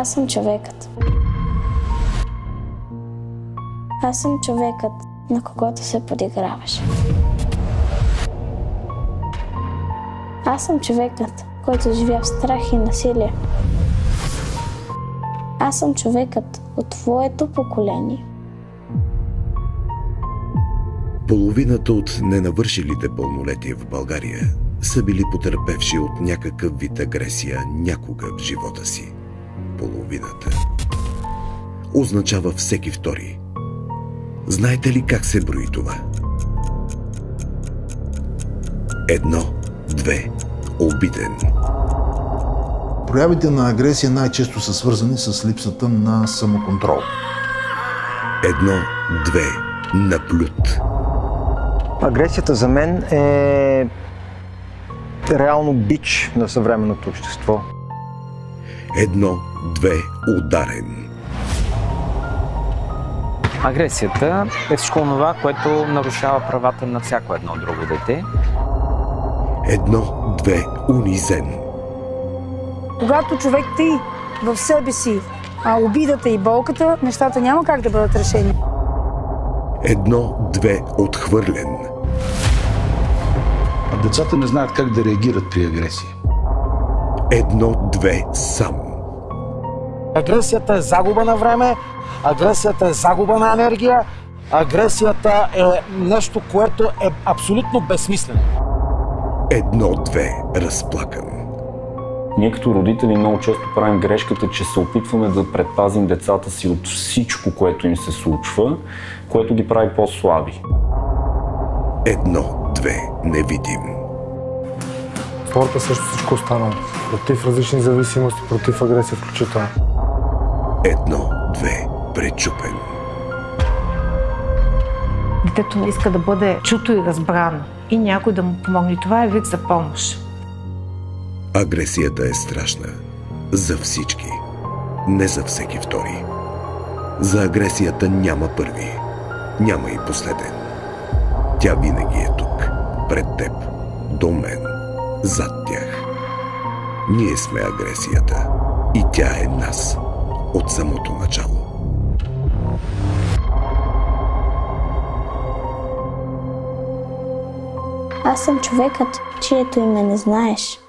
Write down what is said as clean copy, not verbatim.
Аз съм човекът. Аз съм човекът, на когото се подиграваш. Аз съм човекът, който живя в страх и насилие. Аз съм човекът от твоето поколение. Половината от ненавършилите пълнолетие в България са били потърпевши от някакъв вид агресия някога в живота си. Половината означава всеки втори. Знаете ли как се брои това? 1, 2, обиден. Проявите на агресия най-често са свързани с липсата на самоконтрол. 1, 2, наплют. Агресията за мен е реално бич на съвременното общество. 1, 2, ударен. Агресията е всичко това, което нарушава правата на всяко едно друго дете. 1, 2, унизен. Когато човек таи в себе си обидата и болката, нещата няма как да бъдат решени. 1, 2, отхвърлен. Децата не знаят как да реагират при агресия. 1, 2, сам. Агресията е загуба на време, агресията е загуба на енергия, агресията е нещо, което е абсолютно безсмислено. 1, 2, разплакан. Ние като родители много често правим грешката, че се опитваме да предпазим децата си от всичко, което им се случва, което ги прави по-слаби. 1, 2, невидим. Спорта също всичко останало. Против различни зависимости, против агресия включително. 1, 2, пречупен. Детето иска да бъде чуто и разбрано и някой да му помогне. Това е вик за помощ. Агресията е страшна. За всички. Не за всеки втори. За агресията няма първи. Няма и последен. Тя винаги е тук. Пред теб. До мен. Зад тях. Ние сме агресията. И тя е нас. От самото начало. Аз съм човекът, чието име не знаеш.